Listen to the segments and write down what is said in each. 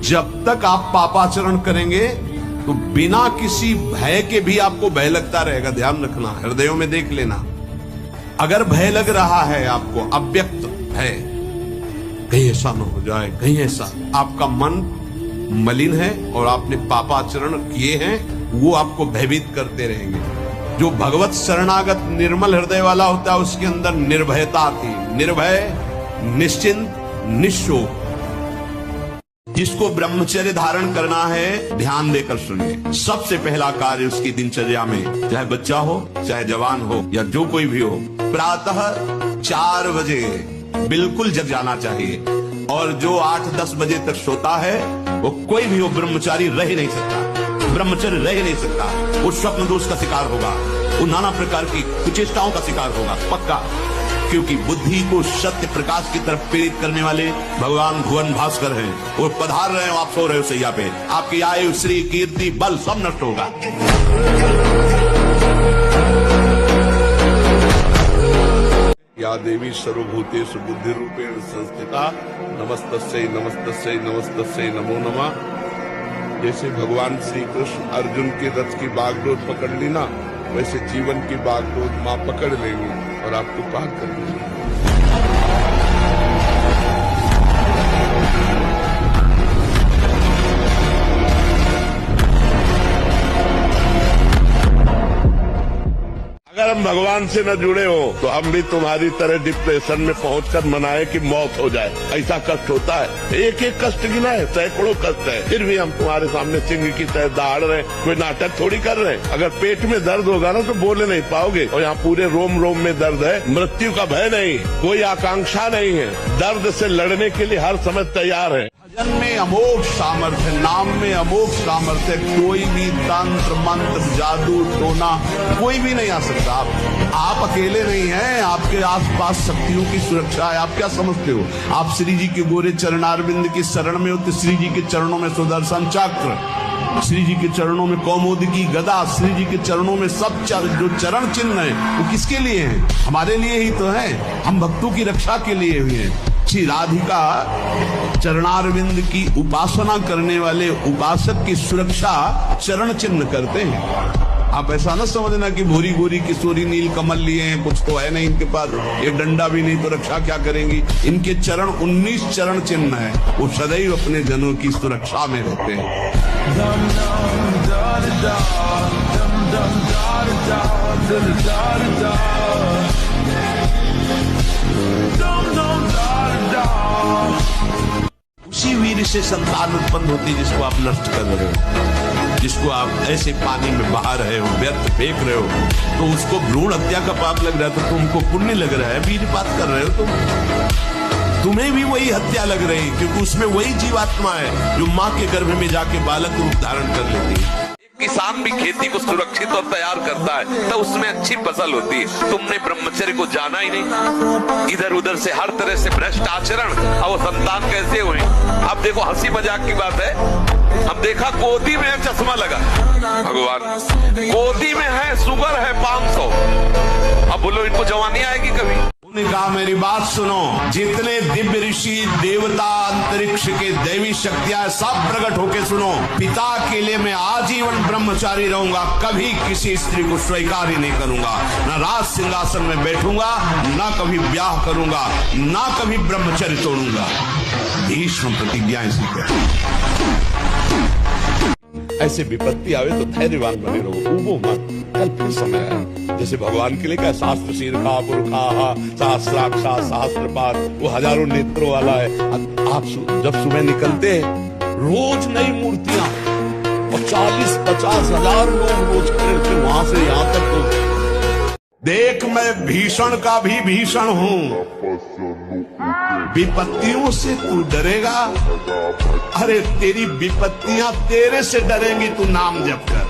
जब तक आप पापाचरण करेंगे तो बिना किसी भय के भी आपको भय लगता रहेगा। ध्यान रखना, हृदयों में देख लेना। अगर भय लग रहा है आपको, अव्यक्त है, कहीं ऐसा न हो जाए, कहीं ऐसा, आपका मन मलिन है और आपने पापाचरण किए हैं, वो आपको भयभीत करते रहेंगे। जो भगवत शरणागत निर्मल हृदय वाला होता है उसके अंदर निर्भयता आती, निर्भय, निश्चिंत, निश्चोक। जिसको ब्रह्मचर्य धारण करना है, ध्यान देकर सुनिए। सबसे पहला कार्य उसकी दिनचर्या में, चाहे बच्चा हो, चाहे जवान हो, या जो कोई भी हो, प्रातः 4 बजे बिल्कुल जग जाना चाहिए। और जो 8-10 बजे तक सोता है, वो कोई भी हो, ब्रह्मचारी रह ही नहीं सकता, ब्रह्मचर्य रह ही नहीं सकता। वो स्वप्न दोष का शिकार होगा, वो नाना प्रकार की कुचेष्टाओं का शिकार होगा, पक्का। क्योंकि बुद्धि को सत्य प्रकाश की तरफ प्रेरित करने वाले भगवान भुवन भास्कर हैं। वो पधार रहे हो, आप सो रहे हो सैया पे, आपकी आयु, श्री, कीर्ति, बल सब नष्ट होगा। या देवी सर्वभूतेषु बुद्धि रूपेण संस्थिता नमस्तस्यै नमस्तस्यै नमस्तस्यै नमो नमः। जैसे भगवान श्री कृष्ण अर्जुन के रथ की बागडोर पकड़ ली ना, वैसे जीवन की बागडोर माँ पकड़ लेंगी और आपको पार कर देंगी। अगर हम भगवान से न जुड़े हो तो हम भी तुम्हारी तरह डिप्रेशन में पहुंचकर मनाए कि मौत हो जाए। ऐसा कष्ट होता है, एक एक कष्ट गिना है, सैकड़ों कष्ट है, फिर भी हम तुम्हारे सामने सिंह की तरह दहाड़ रहे, कोई नाटक थोड़ी कर रहे हैं। अगर पेट में दर्द होगा ना तो बोले नहीं पाओगे, और यहाँ पूरे रोम रोम में दर्द है। मृत्यु का भय नहीं, कोई आकांक्षा नहीं है, दर्द से लड़ने के लिए हर समय तैयार है। भजन में अमोघ सामर्थ्य, नाम में अमोघ सामर्थ्य, कोई भी तंत्र मंत्र जादू टोना कोई भी नहीं आ सकता। आप अकेले नहीं हैं, आपके आसपास शक्तियों की सुरक्षा है। आप क्या समझते हो, आप श्री जी के गोरे चरणारविंद की शरण में हो तो श्री जी के चरणों में सुदर्शन चक्र, श्री जी के चरणों में कौमुदी गदा, श्री जी के चरणों में सब जो चरण चिन्ह है वो किसके लिए हैं? हमारे लिए ही तो है। हम भक्तों की रक्षा के लिए हुए हैं। श्री राधिका चरणारविंद की उपासना करने वाले उपासक की सुरक्षा चरण चिन्ह करते हैं। आप ऐसा न समझना कि भूरी गोरी किशोरी नील कमल लिए हैं, कुछ तो है नहीं इनके पास, एक डंडा भी नहीं तो रक्षा क्या करेंगी। इनके चरण 19 चरण चिन्ह है, वो सदैव अपने जनों की सुरक्षा में रहते हैं। उसी वीर से संतान उत्पन्न होती है जिसको आप नष्ट कर रहे हो, जिसको आप ऐसे पानी में बहा रहे हो, व्यर्थ फेंक रहे हो। तो उसको भ्रूण हत्या का पाप लग रहा है तो तुमको पुण्य लग रहा है, वीरपात कर रहे हो तुम्हें भी वही हत्या लग रही, क्योंकि उसमें वही जीवात्मा है जो माँ के गर्भ में जाके बालक रूप धारण कर लेती है। किसान भी खेती को सुरक्षित और तैयार करता है तो उसमें अच्छी फसल होती है। तुमने ब्रह्मचर्य को जाना ही नहीं, इधर उधर से हर तरह से भ्रष्ट आचरण, और वो संतान कैसे हुई। अब देखो, हंसी मजाक की बात है, अब देखा गोदी में चश्मा लगा, भगवान गोदी में है, शुगर है 500, अब बोलो इनको जवानी आएगी कभी? उन्होंने कहा मेरी बात सुनो, जितने दिव्य ऋषि देवता अंतरिक्ष के दैवी शक्तियां सब प्रकट होके सुनो। पिता के लिए मैं आजीवन ब्रह्मचारी रहूंगा, कभी किसी स्त्री को स्वीकार ही नहीं करूंगा, न राज सिंहासन में बैठूंगा, न कभी ब्याह करूंगा, न कभी ब्रह्मचर्य तोड़ूंगा। भीष्म प्रतिज्ञा इसी पे। ऐसे विपत्ति आवे तो धैर्यवान बने रहो, ऊबो मत, कल फिर समय है। जैसे भगवान के लिए क्या, शास्त्र शीर्षा पुरखा सहस्राक्षा सहस्त्रपाद, वो हजारों नेत्रों वाला है। आप जब सुबह निकलते हैं, रोज नई मूर्तियां, और 40-50 हजार लोग रोज खड़े थे वहां से यहाँ तक। तो देख, मैं भीषण का भी भीषण हूँ, विपत्तियों से तू डरेगा? अरे तेरी विपत्तियां तेरे से डरेंगी, तू नाम जप कर।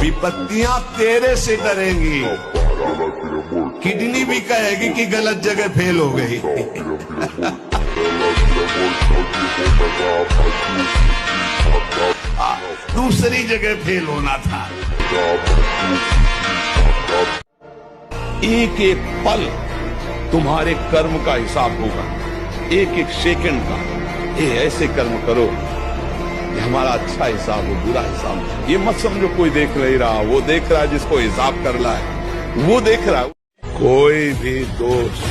विपत्तियां तेरे से डरेंगी, किडनी भी कहेगी कि गलत जगह फेल हो गई। दूसरी जगह फेल होना था। एक एक पल तुम्हारे कर्म का हिसाब होगा, एक एक सेकंड का। ये ऐसे कर्म करो कि हमारा अच्छा हिसाब हो, बुरा हिसाब हो। ये मत समझो कोई देख नहीं रहा, वो देख रहा है जिसको हिसाब करना है, वो देख रहा है। कोई भी दोष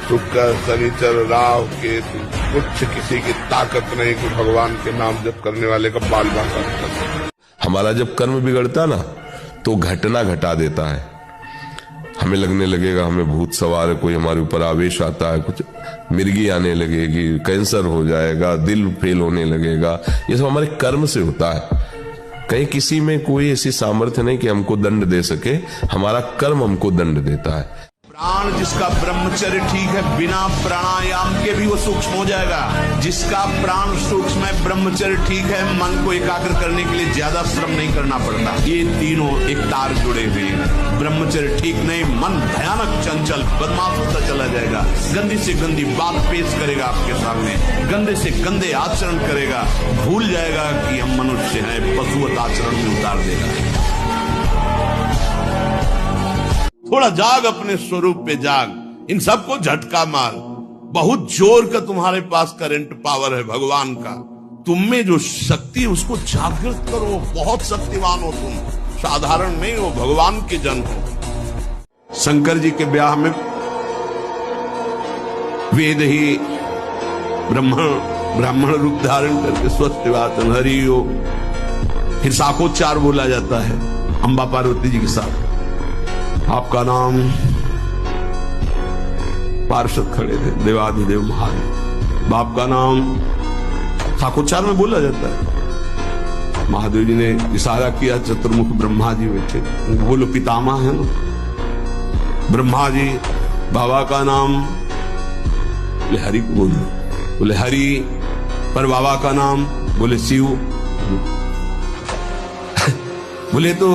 शुक्र शनिचर राव केतु कुछ किसी की ताकत नहीं कि भगवान के नाम जप करने वाले का बाल बांका कर। हमारा जब कर्म बिगड़ता ना तो घटना घटा देता है। हमें लगने लगेगा हमें भूत सवार है, कोई हमारे ऊपर आवेश आता है, कुछ मिर्गी आने लगेगी, कैंसर हो जाएगा, दिल फेल होने लगेगा। ये सब हमारे कर्म से होता है। कहीं किसी में कोई ऐसी सामर्थ्य नहीं कि हमको दंड दे सके, हमारा कर्म हमको दंड देता है। प्राण जिसका ब्रह्मचर्य ठीक है, बिना प्राणायाम के भी वो सूक्ष्म हो जाएगा। जिसका प्राण सूक्ष्म है, ब्रह्मचर्य ठीक है, मन को एकाग्र करने के लिए ज्यादा श्रम नहीं करना पड़ता। ये तीनों एक तार जुड़े हुए हैं। ब्रह्मचर्य ठीक नहीं, मन भयानक चंचल बदमाश होता चला जाएगा, गंदी से गंदी बात पेश करेगा आपके सामने, गंदे से गंदे आचरण करेगा, भूल जाएगा कि हम मनुष्य हैं, पशुवत आचरण में उतार देगा। थोड़ा जाग, अपने स्वरूप पे जाग, इन सबको झटका मार। बहुत जोर का तुम्हारे पास करंट पावर है भगवान का, तुम में जो शक्ति है उसको जागृत करो। बहुत शक्तिवान हो तुम, साधारण नहीं हो, भगवान के जन हो। शंकर जी के ब्याह में वेद ही ब्राह्मण रूप धारण करके स्वस्थ बात हरि हो, फिर शाखोच्चार बोला जाता है अंबा पार्वती जी के साथ। आपका नाम, पार्षद खड़े थे, देवाधिदेव महादेव, बाप का नाम शाखोच्चार में बोला जाता है। महादेव जी ने इशारा किया, चतुर्मुख ब्रह्मा जी बैठे, बोलो पितामह है ना। ब्रह्मा जी, बाबा का नाम, बोले हरि को बोलो, बोले हरि, पर बाबा का नाम, बोले शिव। बोले तो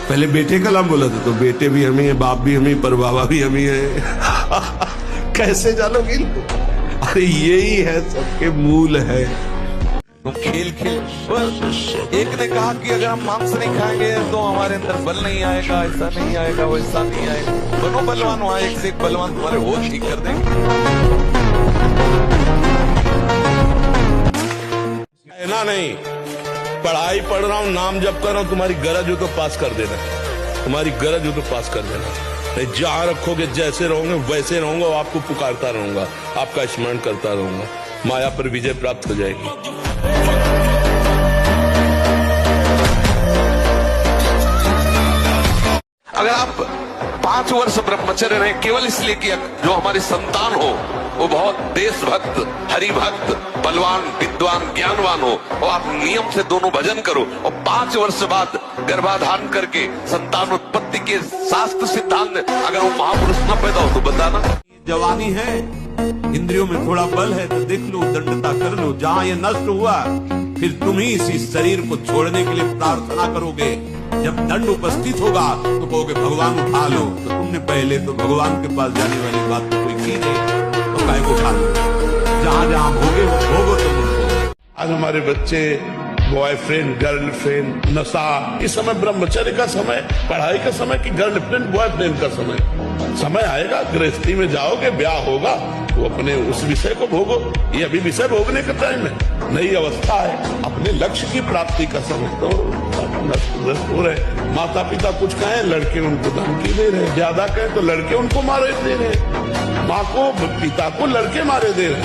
पहले बेटे का नाम बोला था, तो बेटे भी हम ही है, बाप भी हम ही, पर बाबा भी हम ही है। कैसे जानोगे इनको? अरे यही है, सबके मूल है। खेल एक ने कहा कि अगर हम मांस नहीं खाएंगे तो हमारे अंदर बल नहीं आएगा, ऐसा नहीं आएगा, वैसा नहीं आएगा। बनो बलवान, वहां एक से एक बलवान तुम्हारे होश ठीक कर देंगे। ना नहीं, पढ़ाई पढ़ रहा हूं, नाम जप कर रहा हूं, तुम्हारी गरज हो तो पास कर देना, तुम्हारी गरज हो तो पास कर देना। नहीं, जहां रखोगे जैसे रहोगे वैसे रहूंगा, आपको पुकारता रहूंगा, आपका स्मरण करता रहूंगा, माया पर विजय प्राप्त हो जाएगी। अगर आप 5 वर्ष ब्रह्मचर्य रहे केवल इसलिए कि जो हमारी संतान हो वो बहुत देशभक्त, हरिभक्त, बलवान, विद्वान, ज्ञानवान हो, और आप नियम से दोनों भजन करो, और 5 वर्ष बाद गर्भाधान करके संतान उत्पत्ति के शास्त्र सिद्धांत अगर वो महापुरुष न पैदा हो तो बताना। जवानी है, इंद्रियों में थोड़ा बल है तो देख लो, दंडता कर लो। जहां ये नष्ट हुआ फिर तुम ही इसी शरीर को छोड़ने के लिए प्रार्थना करोगे। जब दंड उपस्थित होगा तो कहोगे भगवान उठा लो, तो तुमने पहले तो भगवान के पास जाने वाली बात तो कोई की नहीं, तो काय को उठा लो। जहां जहां भोगो तुम उनको। आज हमारे बच्चे बॉयफ्रेंड, गर्लफ्रेंड, नशा, इस समय ब्रह्मचर्य का समय, पढ़ाई का समय कि गर्लफ्रेंड बॉयफ्रेंड का समय आएगा, गृहस्थी में जाओगे, ब्याह होगा, तो अपने उस विषय को भोगो। ये अभी विषय भोगने का टाइम है, नई अवस्था है, अपने लक्ष्य की प्राप्ति का समय। तो नष्ट हो रहे, माता पिता कुछ कहें, लड़के उनको धमकी दे रहे, ज्यादा कहें तो लड़के उनको मारे दे रहे, माँ को पिता को लड़के मारे दे रहे।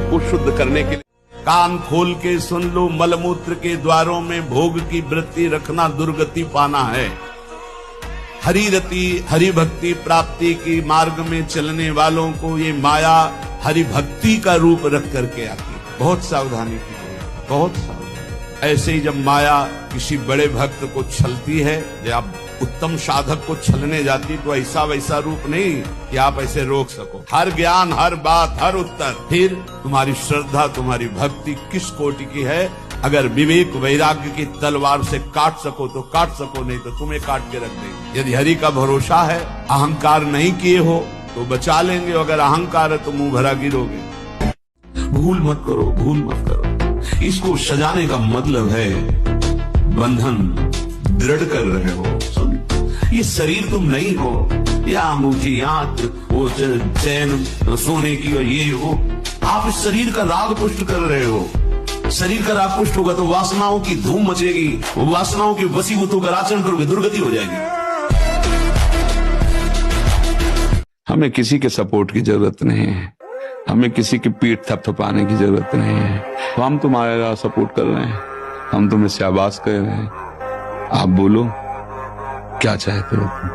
को शुद्ध करने के लिए कान खोल के सुन लो, मलमूत्र के द्वारों में भोग की वृत्ति रखना दुर्गति पाना है। हरिरति, हरि भक्ति प्राप्ति की मार्ग में चलने वालों को ये माया हरि भक्ति का रूप रख करके आती है। बहुत सावधानी की, बहुत सावधानी। ऐसे ही जब माया किसी बड़े भक्त को छलती है, जब उत्तम साधक को छलने जाती, तो ऐसा वैसा रूप नहीं कि आप ऐसे रोक सको। हर ज्ञान, हर बात, हर उत्तर। फिर तुम्हारी श्रद्धा, तुम्हारी भक्ति किस कोटि की है। अगर विवेक वैराग्य की तलवार से काट सको तो काट सको, नहीं तो तुम्हें काट के रख देंगे। यदि हरि का भरोसा है, अहंकार नहीं किए हो तो बचा लेंगे, अगर अहंकार है तो मुंह भरा गिरोगे। भूल मत करो, भूल मत करो। इसको सजाने का मतलब है बंधन दृढ़ कर रहे हो। ये शरीर तुम नहीं हो, या अंगूठी, आंख, वो चैन सोने की, और ये हो। आप इस शरीर का राग पुष्ट कर रहे हो। शरीर का राग पुष्ट होगा तो वासनाओं की धूम मचेगी, वासनाओं के वशीभूत होकर आचरण करोगे, दुर्गति हो जाएगी। हमें किसी के सपोर्ट की जरूरत नहीं है, हमें किसी की पीठ थपथपाने की जरूरत नहीं है। हम तुम्हारा सपोर्ट कर रहे हैं, हम तुम्हें शाबाश कर रहे हैं। आप बोलो क्या चाहते हो तुम,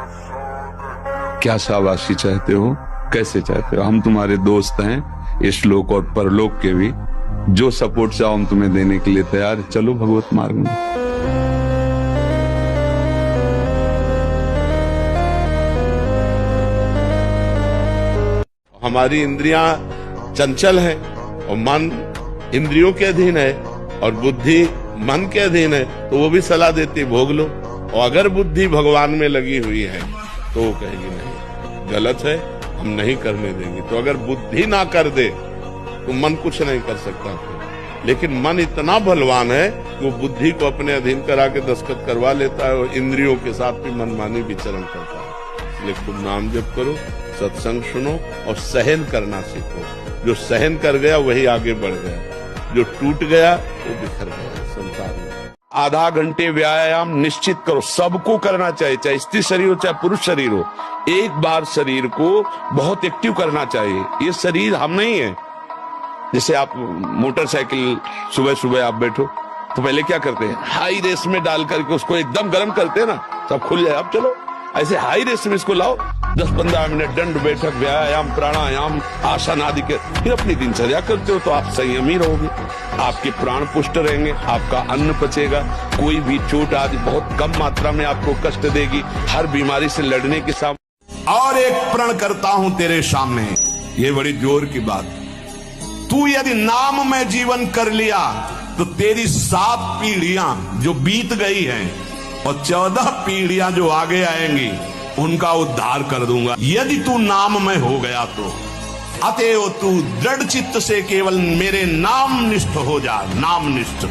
क्या शाबाशी चाहते हो, कैसे चाहते हो। हम तुम्हारे दोस्त हैं, इस लोक और परलोक के भी। जो सपोर्ट चाहो हम तुम्हें देने के लिए तैयार है। चलो भगवत मार्ग में। हमारी इंद्रियां चंचल है और मन इंद्रियों के अधीन है और बुद्धि मन के अधीन है, तो वो भी सलाह देती भोग लो। और अगर बुद्धि भगवान में लगी हुई है तो वो कहेगी नहीं गलत है, हम नहीं करने देंगे। तो अगर बुद्धि ना कर दे तो मन कुछ नहीं कर सकता। लेकिन मन इतना बलवान है कि वो बुद्धि को अपने अधीन करा के दस्तखत करवा लेता है और इंद्रियों के साथ भी मनमानी विचरण करता है। इसलिए तुम नाम जप करो, सत्संग सुनो और सहन करना सीखो। जो सहन कर गया वही आगे बढ़ गया, जो टूट गया वो बिखर गया संसार में। आधा घंटे व्यायाम निश्चित करो, सबको करना चाहिए, चाहे स्त्री शरीर हो चाहे पुरुष शरीर हो। एक बार शरीर को बहुत एक्टिव करना चाहिए। ये शरीर हम नहीं है। जैसे आप मोटरसाइकिल सुबह सुबह आप बैठो तो पहले क्या करते हैं, हाई रेस में डाल करके उसको एकदम गर्म करते हैं ना, सब खुल जाए। अब चलो ऐसे हाई रेस में इसको लाओ, 10-15 मिनट दंड बैठक, व्यायाम, प्राणायाम, आसन आदि के, फिर अपनी दिनचर्या करते हो तो आप संयमी रहोगे, आपके प्राण पुष्ट रहेंगे, आपका अन्न पचेगा, कोई भी चोट आदि बहुत कम मात्रा में आपको कष्ट देगी। हर बीमारी से लड़ने के सामने। और एक प्रण करता हूं तेरे सामने, ये बड़ी जोर की बात। तू यदि नाम में जीवन कर लिया तो तेरी 7 पीढ़ियां जो बीत गई हैं और 14 पीढ़ियां जो आगे आएंगी उनका उद्धार कर दूंगा, यदि तू नाम में हो गया तो। अतएव तू दृढ़ चित्त से केवल मेरे नाम निष्ठ हो जा। नाम निष्ठ,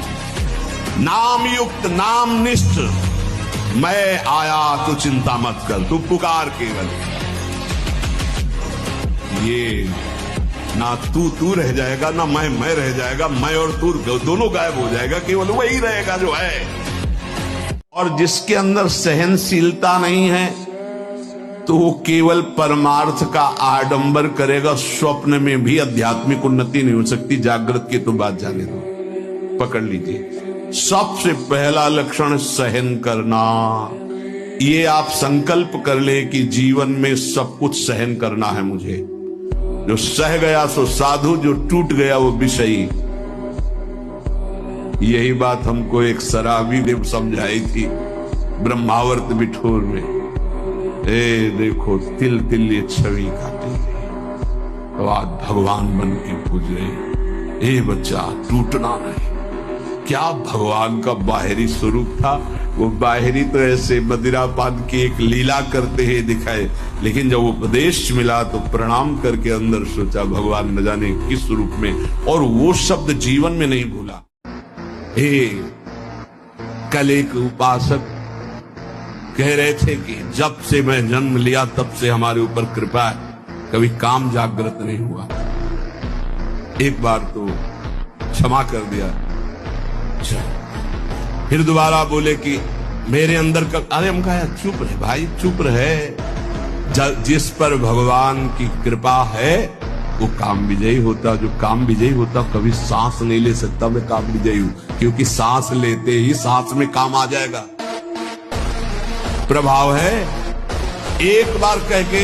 नाम युक्त, नाम निष्ठ। मैं आया तो चिंता मत कर, तू पुकार केवल। ये ना तू रह जाएगा, ना मैं रह जाएगा। मैं और तू दोनों गायब हो जाएगा, केवल वही रहेगा जो है। और जिसके अंदर सहनशीलता नहीं है तो वो केवल परमार्थ का आडंबर करेगा। स्वप्न में भी आध्यात्मिक उन्नति नहीं हो सकती। जागृत की तो बात जाने दो, पकड़ लीजिए। सबसे पहला लक्षण सहन करना। ये आप संकल्प कर ले कि जीवन में सब कुछ सहन करना है मुझे। जो सह गया सो साधु, जो टूट गया वो विषयी। यही बात हमको एक शराबी ने समझाई थी ब्रह्मावर्त बिठोर में। ए देखो तिल तिल ये छवि काटी, तो आज भगवान बन के पूज रहे। ए बच्चा टूटना नहीं। क्या भगवान का बाहरी स्वरूप था? वो बाहरी तो ऐसे मदिरापान की एक लीला करते ही दिखाए, लेकिन जब उपदेश मिला तो प्रणाम करके अंदर सोचा भगवान न जाने किस रूप में, और वो शब्द जीवन में नहीं भूला। कल एक उपासक कह रहे थे कि जब से मैं जन्म लिया तब से हमारे ऊपर कृपा है, कभी काम जागृत नहीं हुआ। एक बार तो क्षमा कर दिया, फिर दोबारा बोले कि मेरे अंदर का। अरे हम कहा चुप रहे भाई, चुप रहे। जिस पर भगवान की कृपा है वो काम विजयी होता। जो काम विजयी होता कभी सांस नहीं ले सकता। मैं काम विजयी हूं क्योंकि सांस लेते ही सांस में काम आ जाएगा। प्रभाव है। एक बार कह के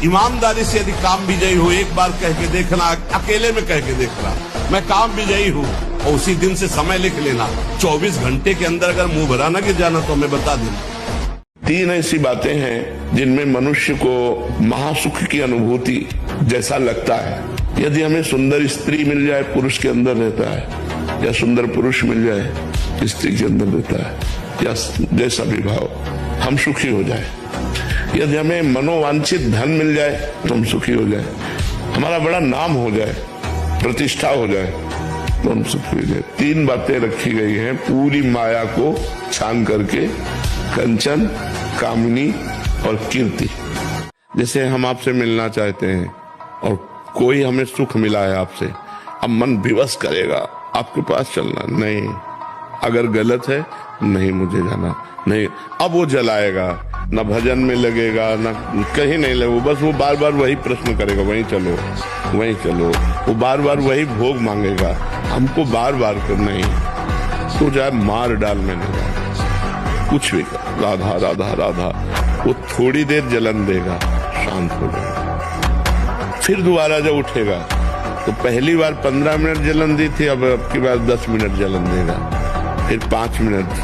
ईमानदारी से यदि काम विजयी हो, एक बार कह के देखना, अकेले में कह के देखना मैं काम विजयी हूं, और उसी दिन से समय लिख लेना। 24 घंटे के अंदर अगर मुंह भरा ना गिर जाना तो मैं बता देना। 3 ऐसी बातें हैं जिनमें मनुष्य को महासुख की अनुभूति जैसा लगता है। यदि हमें सुंदर स्त्री मिल जाए, पुरुष के अंदर रहता है, या सुंदर पुरुष मिल जाए, स्त्री के अंदर रहता है, या जैसा भी भाव, हम सुखी हो जाए। यदि हमें मनोवांछित धन मिल जाए तो हम सुखी हो जाए, हमारा बड़ा नाम हो जाए, प्रतिष्ठा हो जाए तो हम सुखी हो जाए। 3 बातें रखी गई हैं पूरी माया को छान करके, कंचन, कामिनी और कीर्ति। जैसे हम आपसे मिलना चाहते हैं और कोई हमें सुख मिला है आपसे, अब मन विवश करेगा आपके पास चलना नहीं, अगर गलत है नहीं मुझे जाना नहीं। अब वो जलाएगा, ना भजन में लगेगा ना कहीं नहीं लगेगा, बस वो बार बार वही प्रश्न करेगा, वहीं चलो वहीं चलो, वो बार बार वही भोग मांगेगा। हमको बार बार कर नहीं, तो जाए मार डाल मैंने कुछ भी कर, राधा राधा राधा, वो थोड़ी देर जलन देगा, शांत हो जाएगा। फिर दोबारा जब उठेगा तो पहली बार 15 मिनट जलन दी थी, अब की बार 10 मिनट जलन देगा, फिर 5 मिनट,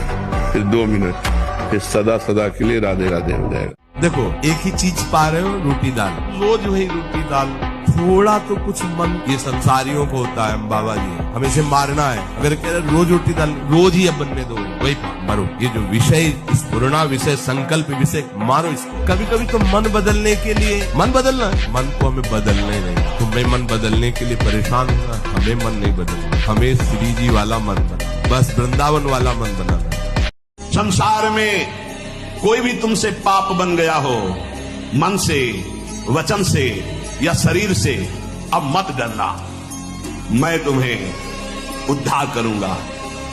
फिर 2 मिनट, फिर सदा सदा के लिए राधे राधे हो जाएगा। देखो एक ही चीज पा रहे हो, रोटी दाल, रोज वही रोटी दाल। थोड़ा तो कुछ मन ये संसारियों को होता है, बाबा जी हमें इसे मारना है, अगर कह रहे रोज रोटी दाल, रोज ही अब बनने दो, वही मरो। ये जो विषय, इस पुराना विषय, संकल्प विषय, मारो इसको। कभी कभी तो मन बदलने के लिए, मन बदलना, मन को हमें बदलने नहीं, तुम्हें मन बदलने के लिए परेशान होना, हमें मन नहीं बदलना, हमें श्री जी वाला मन बना, बस वृंदावन वाला मन बनाना। संसार में कोई भी तुमसे पाप बन गया हो, मन से, वचन से या शरीर से, अब मत डरना, मैं तुम्हें उद्धार करूंगा।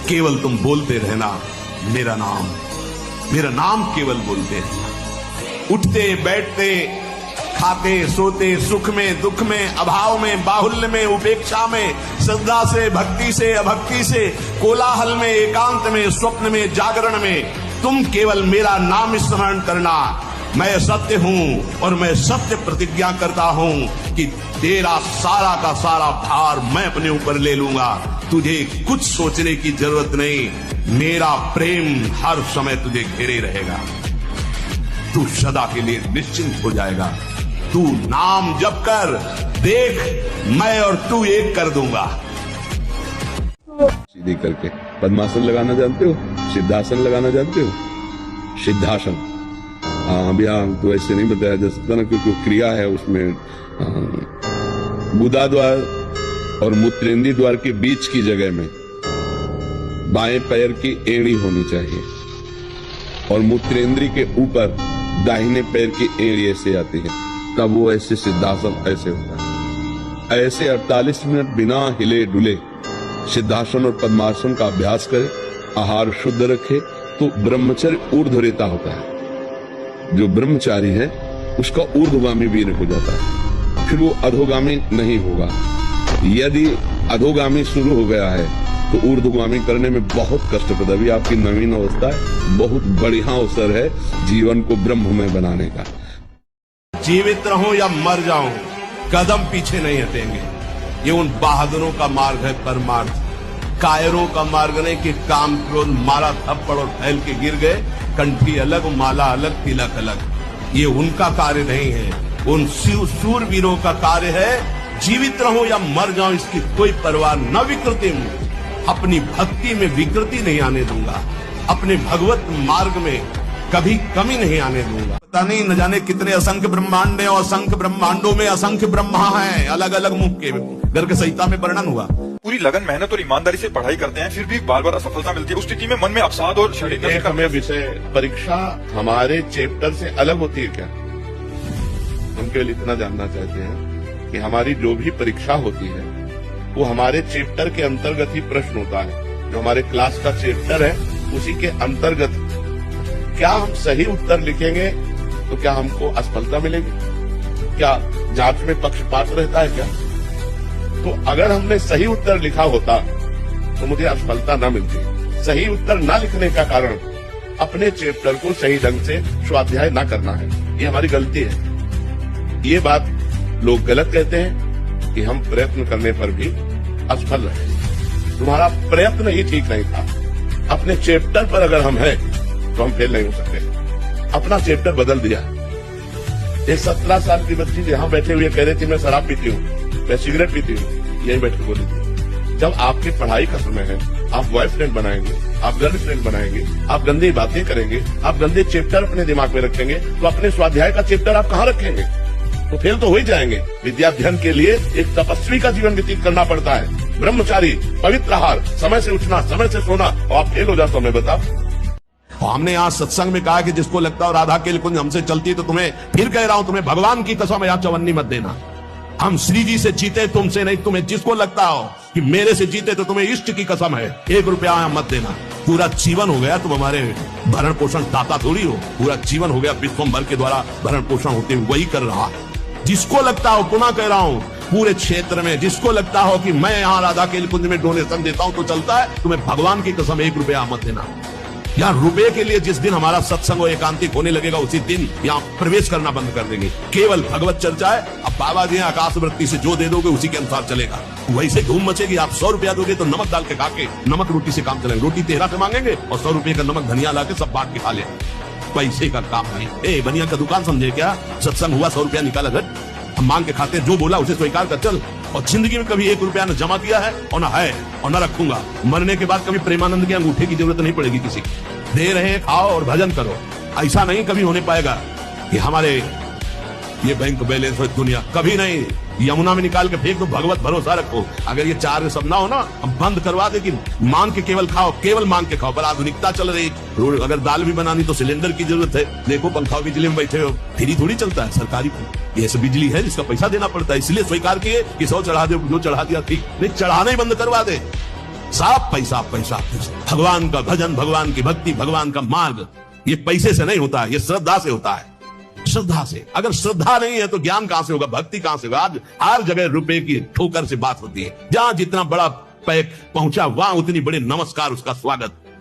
केवल तुम बोलते रहना मेरा नाम केवल बोलते रहना। उठते बैठते, खाते सोते, सुख में दुख में, अभाव में बाहुल्य में, उपेक्षा में, श्रद्धा से भक्ति से अभक्ति से, कोलाहल में एकांत में, स्वप्न में जागरण में, तुम केवल मेरा नाम स्मरण करना। मैं सत्य हूं और मैं सत्य प्रतिज्ञा करता हूं कि तेरा सारा का सारा भार मैं अपने ऊपर ले लूंगा। तुझे कुछ सोचने की जरूरत नहीं, मेरा प्रेम हर समय तुझे घेरे रहेगा। तू सदा के लिए निश्चिंत हो जाएगा। तू नाम जप कर देख, मैं और तू एक कर दूंगा। सीधी करके पद्मासन लगाना जानते हो, सिद्धासन लगाना जानते हो, सिद्धासन। अभी तो ऐसे नहीं बताया जा सकता ना, क्योंकि क्रिया है उसमें। गुदा द्वार और मूत्रेंद्रीय द्वार के बीच की जगह में बाएं पैर की एड़ी होनी चाहिए, और मूत्रेंद्रीय के ऊपर दाहिने पैर की एड़ी ऐसे आती है, तब वो ऐसे सिद्धासन ऐसे होता है। ऐसे 48 मिनट बिना हिले डुले सिद्धासन और पद्मासन का अभ्यास करे, आहार शुद्ध रखे, तो ब्रह्मचर्य ऊर्ध्वरेता होता है। जो ब्रह्मचारी है उसका ऊर्ध्वगामी वीर हो जाता है, फिर वो अधोगामी नहीं होगा। यदि अधोगामी शुरू हो गया है तो ऊर्ध्वगामी करने में बहुत कष्ट पड़ता है। अभी आपकी नवीन अवस्था है, बहुत बढ़िया अवसर है जीवन को ब्रह्ममय बनाने का। जीवित रहूं या मर जाऊं, कदम पीछे नहीं हटेंगे। ये उन बहादुरों का मार्ग है परमार्थ, कायरों का मार्ग नहीं कि काम क्रोध मारा थप्पड़ और फैल के गिर गए, कंठी अलग माला अलग तिलक अलग। ये उनका कार्य नहीं है, उन शूरवीरों का कार्य है। जीवित रहूं या मर जाऊं इसकी कोई परवाह न विकृति में, अपनी भक्ति में विकृति नहीं आने दूंगा, अपने भगवत मार्ग में कभी कमी नहीं आने दूंगा। पता नहीं न जाने कितने असंख्य ब्रह्मांड हैं, और असंख्य ब्रह्मांडों में असंख्य ब्रह्मा हैं, अलग अलग मुख के। गर्ग संहिता में वर्णन हुआ। पूरी लगन मेहनत और ईमानदारी से पढ़ाई करते हैं, फिर भी बार बार असफलता मिलती है। उस स्थिति में मन में अवसाद और एक हमें विषय परीक्षा हमारे चैप्टर से अलग होती है क्या? हम केवल इतना जानना चाहते हैं कि हमारी जो भी परीक्षा होती है वो हमारे चैप्टर के अंतर्गत ही प्रश्न होता है। जो हमारे क्लास का चैप्टर है उसी के अंतर्गत क्या हम सही उत्तर लिखेंगे तो क्या हमको असफलता मिलेगी? क्या जांच में पक्षपात रहता है क्या? तो अगर हमने सही उत्तर लिखा होता तो मुझे असफलता न मिलती। सही उत्तर न लिखने का कारण अपने चैप्टर को सही ढंग से स्वाध्याय न करना है, ये हमारी गलती है। ये बात लोग गलत कहते हैं कि हम प्रयत्न करने पर भी असफल रहे। तुम्हारा प्रयत्न ही ठीक नहीं था। अपने चैप्टर पर अगर हम हैं तो हम फेल नहीं हो सकते। अपना चैप्टर बदल दिया। एक 17 साल की बच्ची यहाँ बैठे हुए कह रही थी मैं शराब पीती हूँ, मैं सिगरेट पीती हूँ, यही बैठ के बोली थी। जब आपकी पढ़ाई का समय है, आप बॉयफ्रेंड बनाएंगे, आप गर्लफ्रेंड बनाएंगे, आप गंदी बातें करेंगे, आप गंदे चैप्टर अपने दिमाग में रखेंगे, तो अपने स्वाध्याय का चैप्टर आप कहाँ रखेंगे? तो फेल तो हो ही जाएंगे। विद्याध्ययन के लिए एक तपस्वी का जीवन व्यतीत करना पड़ता है, ब्रह्मचारी, पवित्र आहार, समय से उठना, समय से सोना, और आप फेल हो जाते हो। मैं बताओ, हमने यहाँ सत्संग में कहा कि जिसको लगता है राधा के कुंज हमसे चलती है, तो तुम्हें फिर कह रहा हूं, तुम्हें भगवान की कसम यहाँ चवन्नी मत देना। हम श्री जी से जीते, तुमसे नहीं। तुम्हें जिसको लगता हो कि मेरे से जीते तो तुम्हें इष्ट की कसम है, 1 रुपया मत देना। पूरा जीवन हो गया, तुम हमारे भरण पोषण दाता थोड़ी हो। पूरा जीवन हो गया विश्वम्भर के द्वारा भरण पोषण होते हुए वही कर रहा। जिसको लगता हो, पुनः कह रहा हूं, पूरे क्षेत्र में जिसको लगता हो कि मैं यहां राधा के कुंज में डोनेशन देता हूं तो चलता है, तुम्हें भगवान की कसम 1 रुपया मत देना। यहाँ रुपए के लिए जिस दिन हमारा सत्संग और एकांतिक होने लगेगा उसी दिन यहाँ प्रवेश करना बंद कर देंगे। केवल भगवत चर्चा है। अब बाबा जी आकाश वृत्ति से जो दे दोगे उसी के अनुसार चलेगा। वैसे धूम मचेगी। आप 100 रुपया दोगे तो नमक डाल के खा के, नमक रोटी से काम चलेगा। रोटी 13 से मांगेंगे और 100 रुपये का नमक धनिया ला के सब बांट के खा ले। पैसे का काम नहीं। ए बनिया का दुकान समझे क्या? सत्संग हुआ, 100 रुपया निकाला घर, हम मांग के खाते, जो बोला उसे स्वीकार कर चल। और जिंदगी में कभी 1 रुपया न जमा किया है और न है और न रखूंगा। मरने के बाद कभी प्रेमानंद के अंगूठे की जरूरत नहीं पड़ेगी किसी की। दे रहे हैं, खाओ और भजन करो। ऐसा नहीं कभी होने पाएगा कि हमारे ये बैंक बैलेंस हो, दुनिया कभी नहीं। यमुना में निकाल के फेंक दो, भगवत भरोसा रखो। अगर ये 4 सब ना हो ना, हम बंद करवा दे कि मांग के केवल खाओ, केवल मांग के खाओ। पर आधुनिकता चल रही, अगर दाल भी बनानी तो सिलेंडर की जरूरत है। देखो पंखा बिजली में बैठे हो, फ्री थोड़ी चलता है, सरकारी ये सब बिजली है जिसका पैसा देना पड़ता है। इसलिए स्वीकार किए कि 100 चढ़ा दे, जो चढ़ा दिया ठीक नहीं, चढ़ाना ही बंद करवा दे। साफ पैसा पैसा। भगवान का भजन, भगवान की भक्ति, भगवान का मार्ग ये पैसे से नहीं होता है, ये श्रद्धा से होता है। श्रद्धा से। अगर श्रद्धा नहीं है तो ज्ञान कहां से होगा, भक्ति कहां से होगा? आज हर जगह रुपए की ठोकर से बात होती है। जहां जितना बड़ा पैक पहुंचा वहां उतनी बड़े नमस्कार, उसका स्वागत।